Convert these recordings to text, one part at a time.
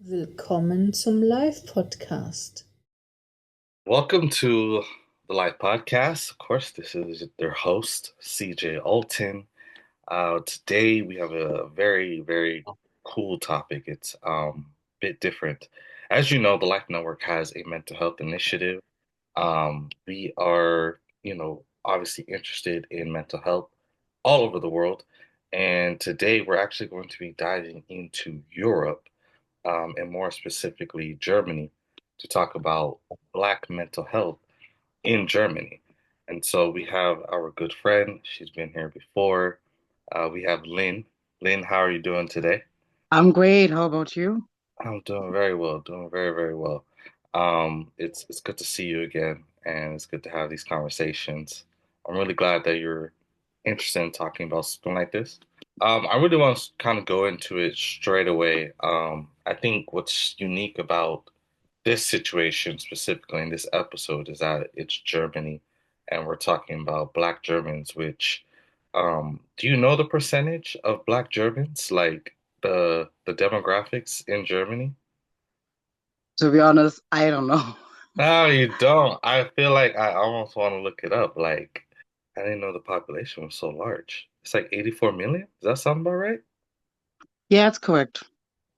Willkommen zum Live-Podcast. Welcome to the Life Podcast. Of course, this is their host, CJ Alton. Today we have a very cool topic. It's a bit different. As you know, the Life Network has a mental health initiative. We are, obviously interested in mental health all over the world. And today we're actually going to be diving into Europe, and more specifically Germany, to talk about Black mental health in Germany. And so we have our good friend. She's been here before. We have Lynn. Lynn, how are you doing today? I'm great. How about you? I'm doing very well, doing very well. It's good to see you again, and it's good to have these conversations. I'm really glad that you're interested in talking about something like this. I really want to kind of go into it straight away. I think what's unique about this situation specifically in this episode is that it's Germany, and we're talking about Black Germans, which, do you know the percentage of Black Germans, like the demographics in Germany? To be honest, I don't know. No, you don't. I feel like I almost want to look it up. Like, I didn't know the population was so large. It's like 84 million. Does that sound about right? Yeah, it's correct.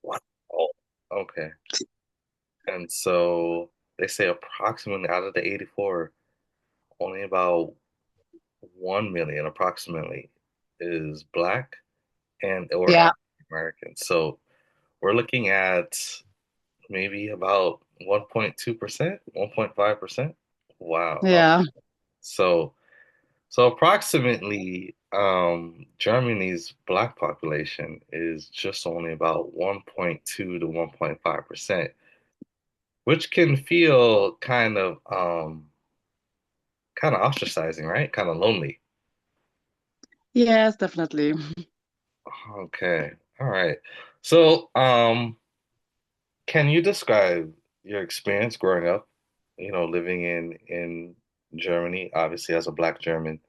What? Oh, okay. And so they say approximately out of the 84, only about 1 million approximately is Black and or Yeah, African American. So we're looking at maybe about 1.2%, 1.5%. Wow. yeah, So so approximately Germany's Black population is just only about 1.2 to 1.5%, which can feel kind of ostracizing, right? Kind of lonely. yes, definitely. Okay. All right. So, can you describe your experience growing up, living in Germany, obviously as a Black German,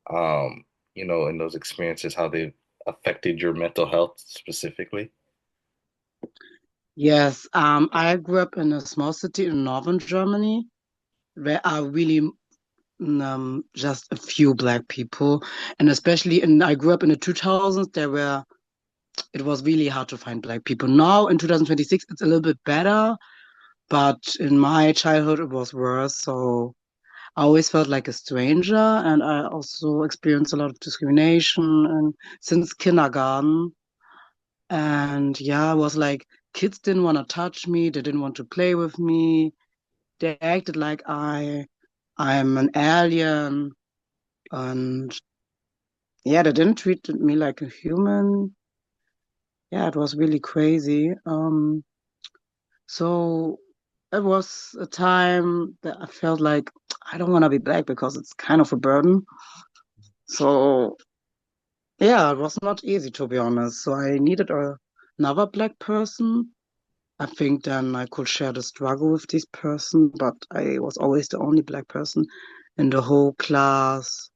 and those experiences, how they affected your mental health specifically? Yes, I grew up in a small city in northern Germany where are really just a few black people, and especially I grew up in the 2000s. It was really hard to find black people. Now in 2026, it's a little bit better, but in my childhood, it was worse. So I always felt like a stranger, and I also experienced a lot of discrimination and since kindergarten. And yeah, I was like kids didn't want to touch me, they didn't want to play with me. They acted like I'm an alien, and yeah, they didn't treat me like a human. Yeah, it was really crazy. So it was a time that I felt like I don't want to be black because it's kind of a burden. So yeah, it was not easy to be honest. So I needed another black person. I think then I could share the struggle with this person, but I was always the only black person in the whole class.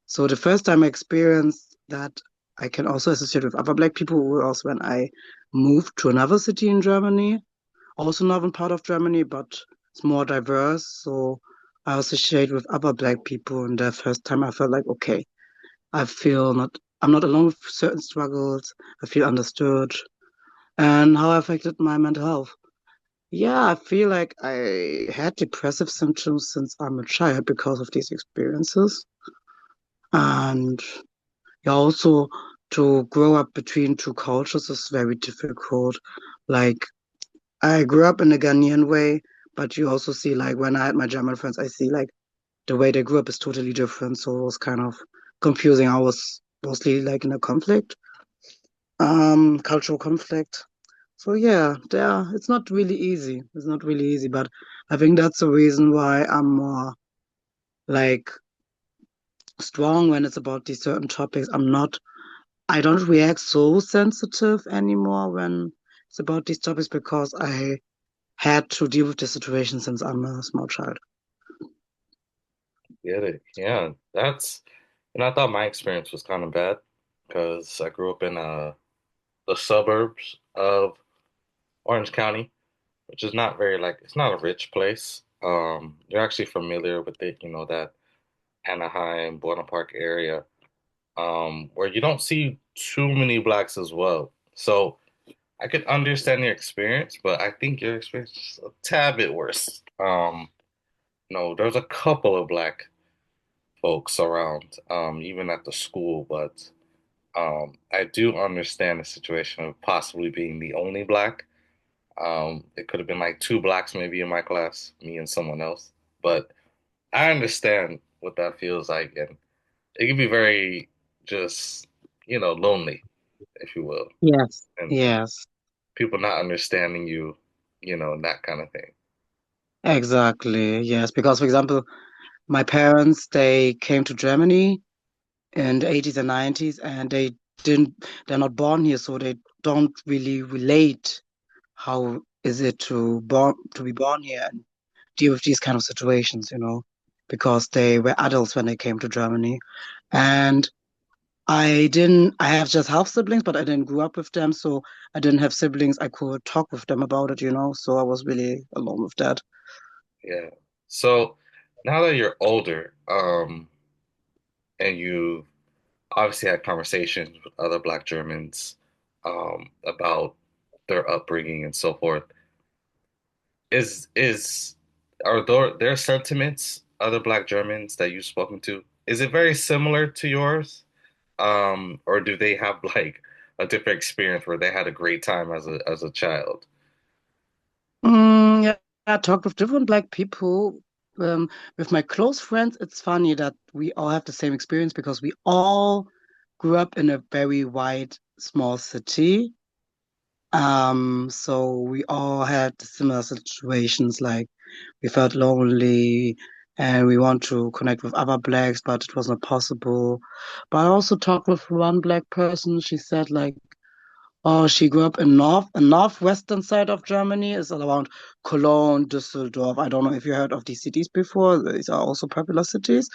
So the first time I experienced that I can also associate with other black people was when I moved to another city in Germany, also northern part of Germany, but it's more diverse. So I associate with other black people, and the first time I felt like, okay, I'm not alone with certain struggles. I feel understood. And how it affected my mental health. Yeah, I feel like I had depressive symptoms since I'm a child because of these experiences. And yeah, also to grow up between two cultures is very difficult. Like I grew up in a Ghanaian way, but you also see like when I had my German friends, I see like the way they grew up is totally different. So it was kind of confusing. I was mostly like in a conflict, cultural conflict. So yeah, it's not really easy. It's not really easy, but I think that's the reason why I'm more like strong when it's about these certain topics. I don't react so sensitive anymore when it's about these topics because I had to deal with the situation since I'm a small child. Get it? Yeah, I thought my experience was kind of bad because I grew up in the suburbs of Orange County, which is not very like it's not a rich place. You're actually familiar with it, you know, that Anaheim, Buena Park area, where you don't see too many blacks as well. So I could understand your experience, but I think your experience is a tad bit worse. No, there's a couple of black folks around, even at the school, but I do understand the situation of possibly being the only black. It could have been like two blacks maybe in my class, me and someone else. But I understand what that feels like, and it can be very just, lonely, if you will, Yes, and yes, people not understanding you, and that kind of thing. exactly. Yes, because for example, my parents, they came to Germany in the 80s and 90s, and didn't, they're not born here, so they don't really relate how is it to be born here and deal with these kind of situations, because they were adults when they came to Germany. And I have just half siblings, but I didn't grow up with them, so I didn't have siblings I could talk with them about it, so I was really alone with that. Yeah. So now that you're older, and you obviously had conversations with other Black Germans, about their upbringing and so forth, is are their sentiments, other Black Germans that you've spoken to, is it very similar to yours? Or do they have like a different experience where they had a great time as a child? Yeah, I talk with different black people. Um, with my close friends, it's funny that we all have the same experience because we all grew up in a very white, small city. So we all had similar situations, like we felt lonely and we want to connect with other blacks, but it was not possible. But I also talked with one black person. She said like, oh, she grew up in northwestern side of Germany. It's around Cologne, Düsseldorf. I don't know if you heard of these cities before. These are also popular cities,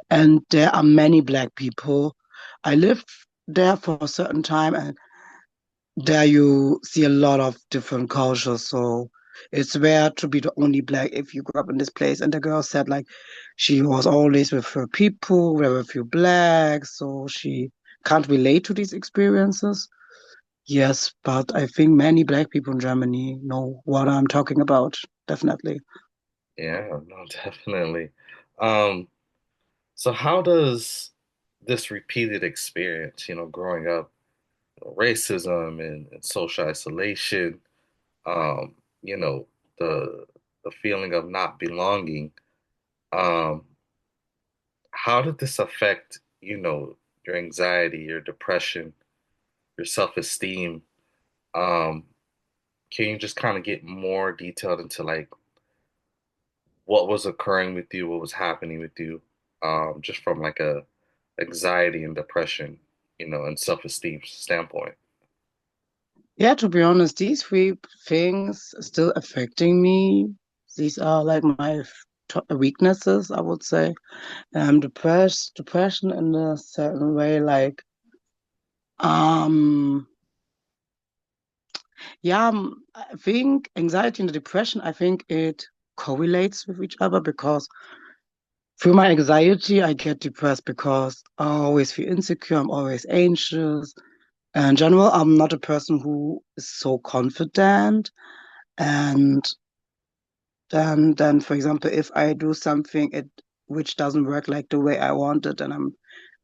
and there are many black people. I lived there for a certain time, and there you see a lot of different cultures. So it's rare to be the only black if you grew up in this place. And the girl said like she was always with her people, there were a few blacks, so she can't relate to these experiences. Yes, but I think many black people in Germany know what I'm talking about. Definitely. Yeah, no, definitely. Um, so how does this repeated experience, growing up, racism and social isolation, um, you know, the feeling of not belonging, um, how did this affect, your anxiety, your depression, your self-esteem? Um, can you just kind of get more detailed into like what was occurring with you, what was happening with you, just from like a anxiety and depression, and self-esteem standpoint? Yeah, to be honest, these three things still affecting me. These are like my weaknesses, I would say. Depression in a certain way, like um, yeah, I think anxiety and depression, I think it correlates with each other because through my anxiety, I get depressed because I always feel insecure. I'm always anxious. In general, I'm not a person who is so confident. And then, for example, if I do something which doesn't work like the way I wanted, and I'm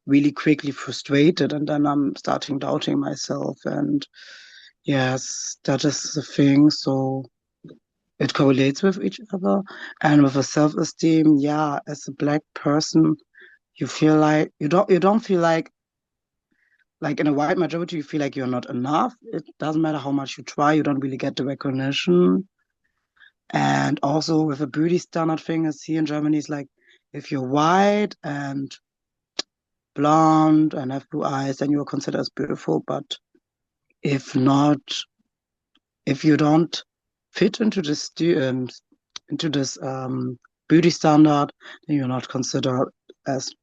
really quickly frustrated, and then I'm starting doubting myself. And yes, that is the thing. So it correlates with each other. And with a self-esteem, yeah, as a black person, you feel like you don't feel like in a white majority, you feel like you're not enough. It doesn't matter how much you try, you don't really get the recognition. And also with a beauty standard thing is here in Germany is like if you're white and blonde and have blue eyes, then you are considered as beautiful. But if not, if you don't fit into this beauty standard, then you're not considered as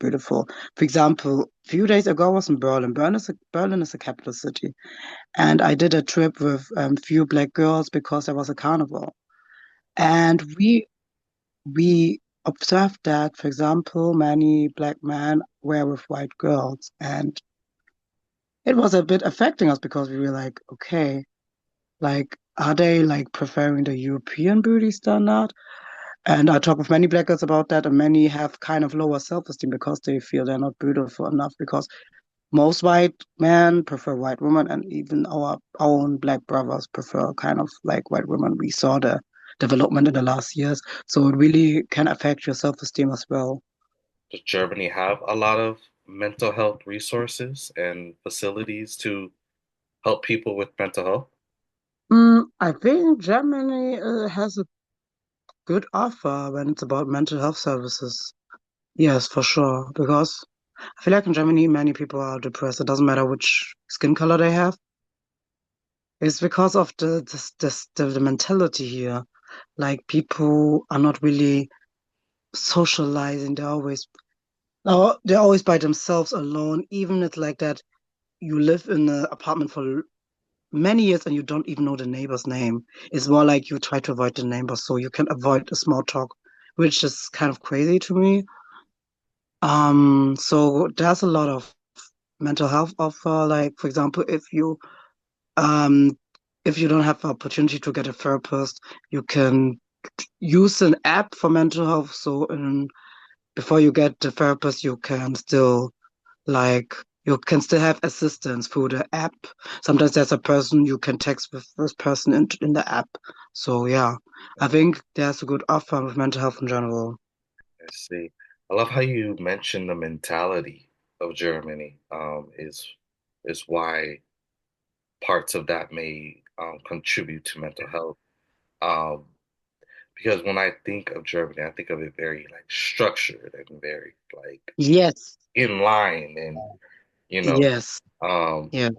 beautiful. For example, a few days ago I was in Berlin. Berlin is a capital city, and I did a trip with few black girls because there was a carnival, and we observed that, for example, many black men were with white girls, and it was a bit affecting us because we were like, okay, like, are they like preferring the European beauty standard? And I talk with many black girls about that, and many have kind of lower self-esteem because they feel they're not beautiful enough. Because most white men prefer white women, and even our own black brothers prefer kind of like white women. We saw the development in the last years, so it really can affect your self-esteem as well. Does Germany have a lot of mental health resources and facilities to help people with mental health? I think Germany has a good offer when it's about mental health services. Yes, for sure. Because I feel like in Germany, many people are depressed. It doesn't matter which skin color they have. It's because of the mentality here. Like people are not really socializing. They're always by themselves alone. Even it's like that. You live in an apartment for many years and you don't even know the neighbor's name. It's more like you try to avoid the neighbor so you can avoid a small talk, which is kind of crazy to me. So there's a lot of mental health offer. Like for example, um if you don't have the opportunity to get a therapist, you can use an app for mental health. So before you get the therapist, you can still have assistance through the app. Sometimes there's a person you can text with this person in the app. So yeah, I think there's a good offer with mental health in general. I see. I love how you mentioned the mentality of Germany, is why parts of that may contribute to mental health. Um, because when I think of Germany, I think of it very like structured and very like Yes, in line, and you know, yes, um, yeah.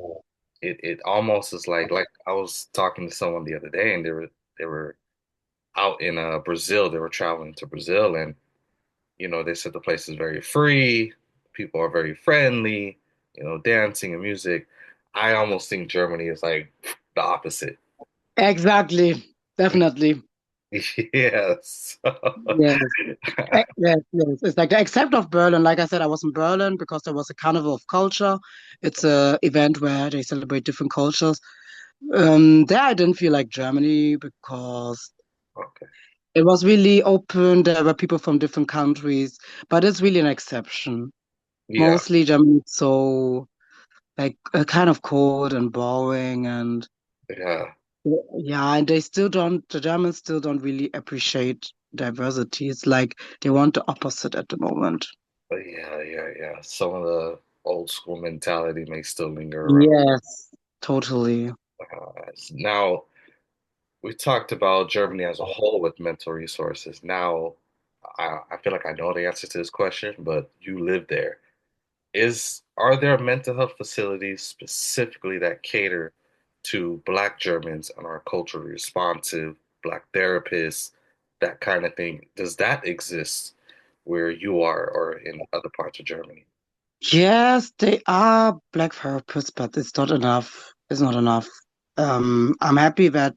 it almost is like I was talking to someone the other day, and they were out in Brazil. They were traveling to Brazil, and they said the place is very free. People are very friendly. Dancing and music. I almost think Germany is like the opposite. Exactly. Definitely. Yes. Yes. Yes, yes. It's like the except of Berlin. Like I said, I was in Berlin because there was a carnival of culture. It's a event where they celebrate different cultures. There I didn't feel like Germany because Okay. it was really open. There were people from different countries, but it's really an exception. Yeah. Mostly Germany, is so like kind of cold and boring, and Yeah. yeah, and the Germans still don't really appreciate diversity. It's like they want the opposite at the moment. Yeah. Yeah. Yeah. Some of the old school mentality may still linger around. Yes, totally. Now, we talked about Germany as a whole with mental resources. Now, I feel like I know the answer to this question, but you live there. Are there mental health facilities specifically that cater to Black Germans and are culturally responsive, Black therapists, that kind of thing? Does that exist where you are or in other parts of Germany? Yes, they are black therapists, but it's not enough. It's not enough. I'm happy that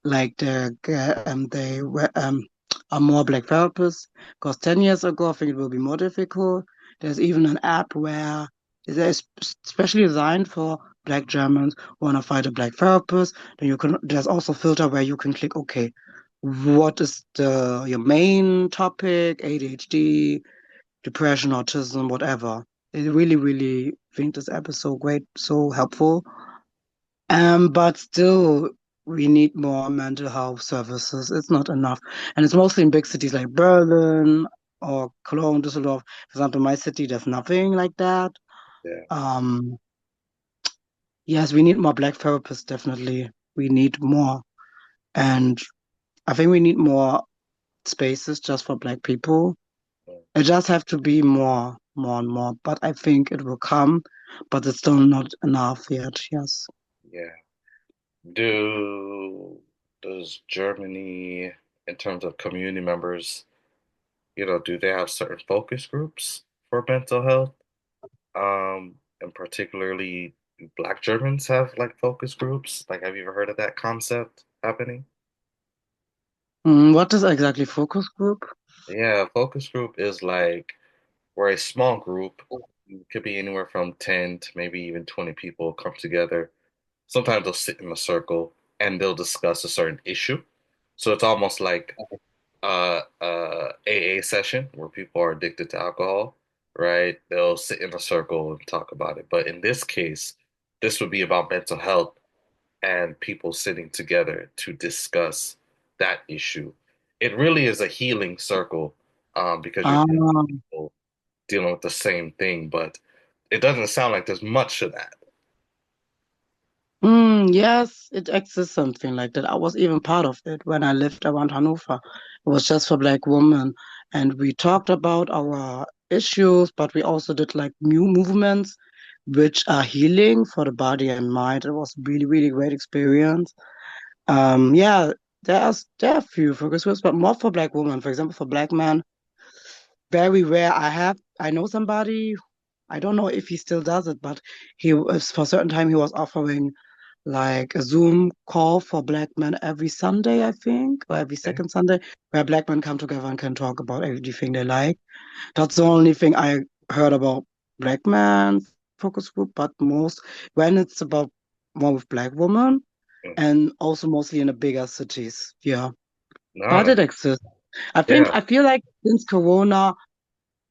like they are more black therapists because 10 years ago I think it will be more difficult. There's even an app where it's specially designed for black Germans who want to find a black therapist. Then there's also a filter where you can click, okay, what is the your main topic, ADHD, depression, autism, whatever. I really, really think this app is so great, so helpful. But still, we need more mental health services. It's not enough. And it's mostly in big cities like Berlin or Cologne, Düsseldorf. For example, my city, there's nothing like that. Yeah, Um, yes, we need more black therapists, definitely. We need more. And I think we need more spaces just for black people. mm, It just have to be more and more. But I think it will come, but it's still not enough yet. Yes. yeah. Does Germany, in terms of community members, do they have certain focus groups for mental health? And particularly, do Black Germans have like focus groups? Like, have you ever heard of that concept happening? What is exactly focus group? Yeah, a focus group is like where a small group, it could be anywhere from 10 to maybe even 20 people, come together. Sometimes they'll sit in a circle and they'll discuss a certain issue. So it's almost like AA session where people are addicted to alcohol, right? They'll sit in a circle and talk about it. But in this case, this would be about mental health and people sitting together to discuss that issue. It really is a healing circle, because you're Ah, dealing with people dealing with the same thing, but it doesn't sound like there's much of that. yes, it exists something like that. I was even part of it when I lived around Hanover. It was just for Black women, and we talked about our issues, but we also did like new movements, which are healing for the body and mind. It was really, really great experience. Yeah, there are a few focus groups, but more for Black women. For example, for Black men, very rare. I know somebody. I don't know if he still does it, but he was for a certain time he was offering like a Zoom call for Black men every Sunday, I think, or every Okay. second Sunday, where Black men come together and can talk about everything they like. That's the only thing I heard about Black men focus group, but most when it's about more with Black women Mm. and also mostly in the bigger cities. Yeah, but No, it exists. yeah, I feel like since Corona,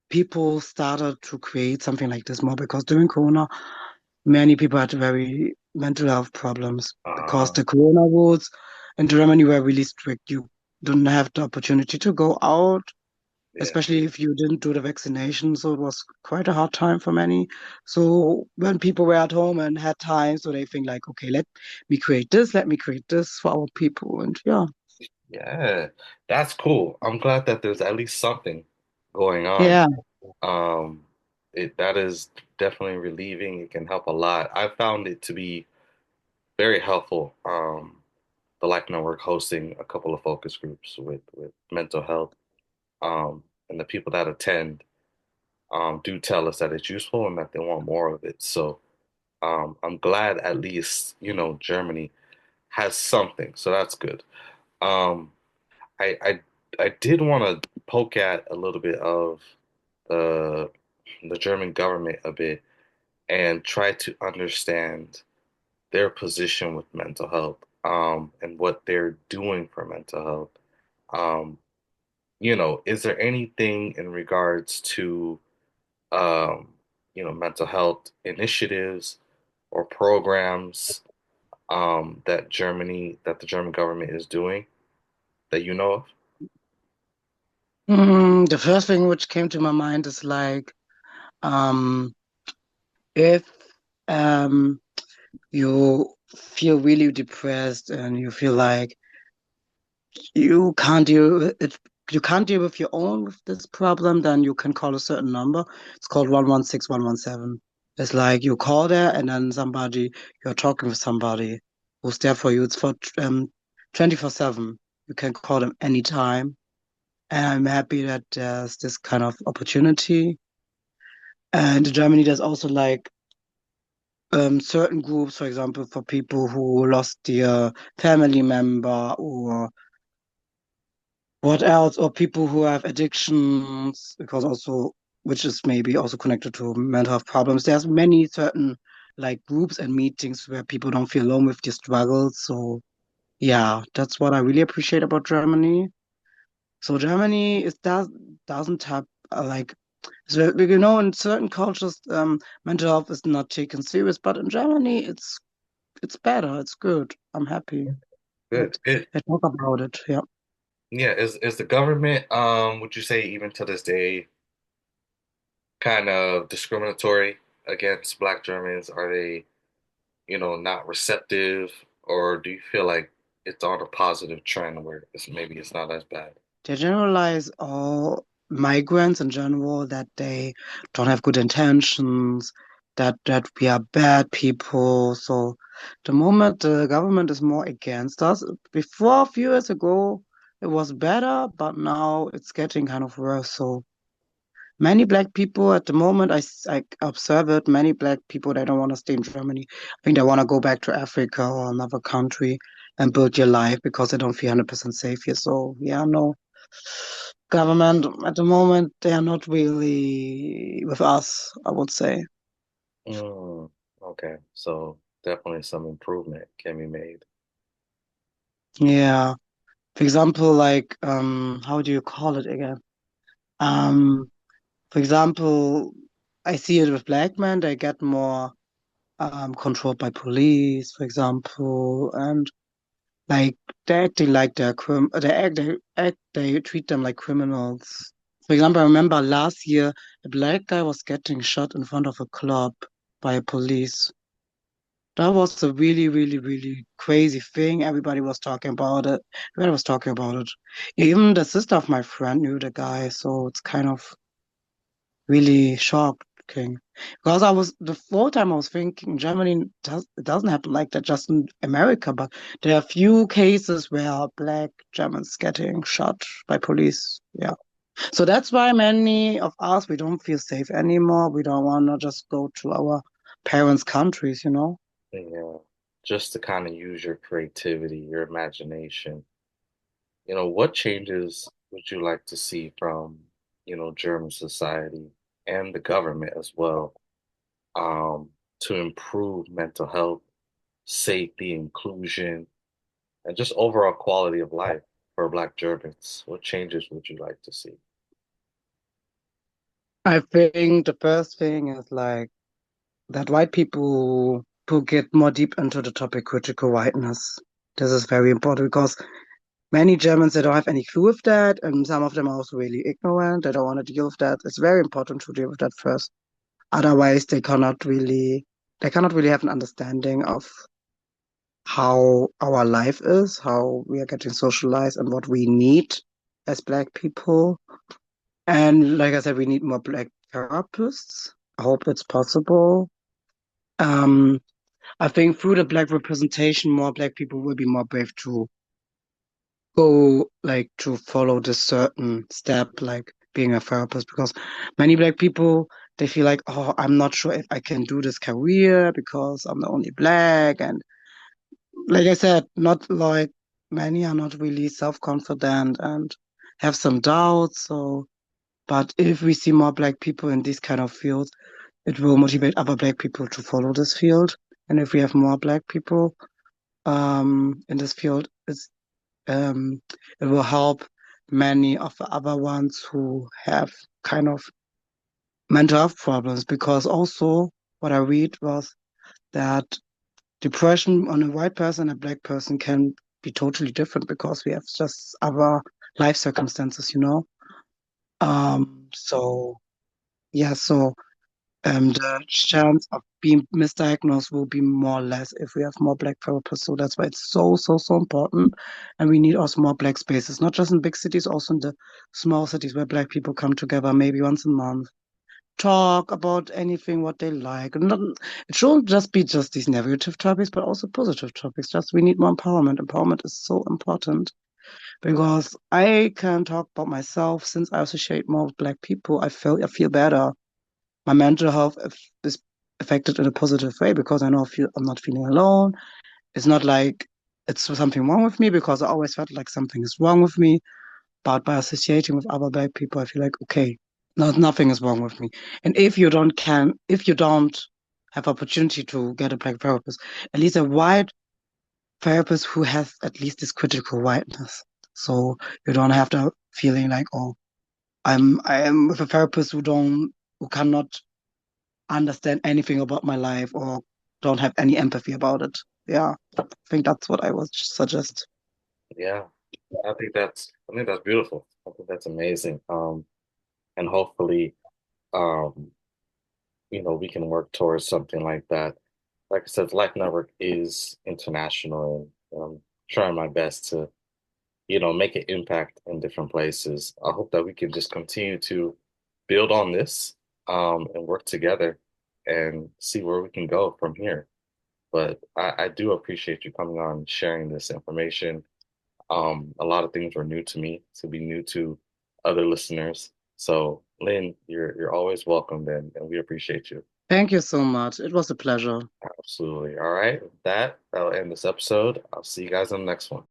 people started to create something like this more because during Corona, many people had very mental health problems because uh, the Corona rules in Germany were really strict. You didn't have the opportunity to go out, yeah, especially if you didn't do the vaccination. So it was quite a hard time for many. So when people were at home and had time, so they think like, okay, let me create this for our people. And yeah, yeah. That's cool. I'm glad that there's at least something going on. yeah. Um, that is definitely relieving. It can help a lot. I found it to be very helpful. The Life Network hosting a couple of focus groups with mental health. And the people that attend do tell us that it's useful and that they want more of it. So I'm glad at least, Germany has something. So that's good. Um, I, I I did want to poke at a little bit of the the German government a bit and try to understand their position with mental health, and what they're doing for mental health. Um, is there anything in regards to um, mental health initiatives or programs that the German government is doing that you know of? The first thing which came to my mind is like, um, if um you feel really depressed and you feel like you can't deal with it, you can't deal with your own with this problem, then you can call a certain number. It's called 116 117. It's like you call there and then you're talking with somebody who's there for you. It's for 24/7. You can call them anytime. And I'm happy that there's this kind of opportunity. And in Germany, there's also like certain groups, for example, for people who lost their family member or what else, or people who have addictions, because also, which is maybe also connected to mental health problems. There's many certain like groups and meetings where people don't feel alone with their struggles. So yeah, that's what I really appreciate about Germany. So Germany doesn't have like so, in certain cultures, mental health is not taken serious, but in Germany, it's better. It's good. I'm happy that Good, good. they talk about it. Yeah. Yeah, is the government, would you say even to this day, kind of discriminatory against Black Germans? Are they, not receptive, or do you feel like it's on a positive trend where maybe it's not as bad? They generalize all migrants in general that they don't have good intentions, that we are bad people. So the moment the government is more against us, before a few years ago, it was better, but now it's getting kind of worse. So many black people at the moment, I observe it, many black people, they don't want to stay in Germany. I think they want to go back to Africa or another country and build their life because they don't feel 100% safe here. So yeah, no, government at the moment, they are not really with us, I would say. Mm, okay, so definitely some improvement can be made. Yeah. For example, like, how do you call it again? Um, for example, I see it with black men, they get more controlled by police, for example, and like they acting like they treat them like criminals. For example, I remember last year a black guy was getting shot in front of a club by police. That was a really, really, really crazy thing. Everybody was talking about it. Everybody was talking about it. Even the sister of my friend knew the guy, so it's kind of really shocking. Because I was the whole time I was thinking Germany it doesn't happen like that just in America, but there are few cases where black Germans getting shot by police. Yeah. So that's why many of us we don't feel safe anymore. We don't want to just go to our parents' countries, you know? Yeah, just to kind of use your creativity, your imagination. What changes would you like to see from, German society and the government as well, to improve mental health, safety, inclusion, and just overall quality of life for Black Germans? What changes would you like to see? I think the first thing is like that white people to get more deep into the topic critical whiteness. This is very important because many Germans they don't have any clue of that, and some of them are also really ignorant. They don't want to deal with that. It's very important to deal with that first. Otherwise, they cannot really have an understanding of how our life is, how we are getting socialized, and what we need as Black people. And like I said, we need more Black therapists. I hope it's possible. Um, I think through the Black representation, more Black people will be more brave to go like to follow this certain step, like being a therapist, because many Black people they feel like, oh, I'm not sure if I can do this career because I'm the only Black, and like I said, not like many are not really self-confident and have some doubts. So, but if we see more Black people in these kind of fields, it will motivate other Black people to follow this field. And if we have more Black people in this field, um, it will help many of the other ones who have kind of mental health problems. Because also what I read was that depression on a white person and a black person can be totally different because we have just other life circumstances, you know. So yeah, so the chance of being misdiagnosed will be more or less if we have more black therapists. So that's why it's so, so, so important. And we need also more black spaces, not just in big cities, also in the small cities where black people come together maybe once a month, talk about anything what they like. And not, it shouldn't just be just these negative topics, but also positive topics. Just we need more empowerment. Empowerment is so important because I can talk about myself since I associate more with black people. I feel better my mental health is affected in a positive way because I know I'm not feeling alone. It's not like it's something wrong with me because I always felt like something is wrong with me. But by associating with other black people, I feel like okay, nothing is wrong with me. And if you don't have opportunity to get a black therapist, at least a white therapist who has at least this critical whiteness. So you don't have the feeling like, oh, I am with a therapist who cannot understand anything about my life or don't have any empathy about it. Yeah, I think that's what I would suggest. Yeah, I think that's beautiful. I think that's amazing. And hopefully, um, we can work towards something like that. Like I said, Life Network is international, and I'm trying my best to, make an impact in different places. I hope that we can just continue to build on this, and work together and see where we can go from here. But I do appreciate you coming on and sharing this information. A lot of things were new to me, to be new to other listeners. So, Lynn, you're always welcome, and we appreciate you. Thank you so much. It was a pleasure. Absolutely. All right. With that, I'll end this episode. I'll see you guys on the next one.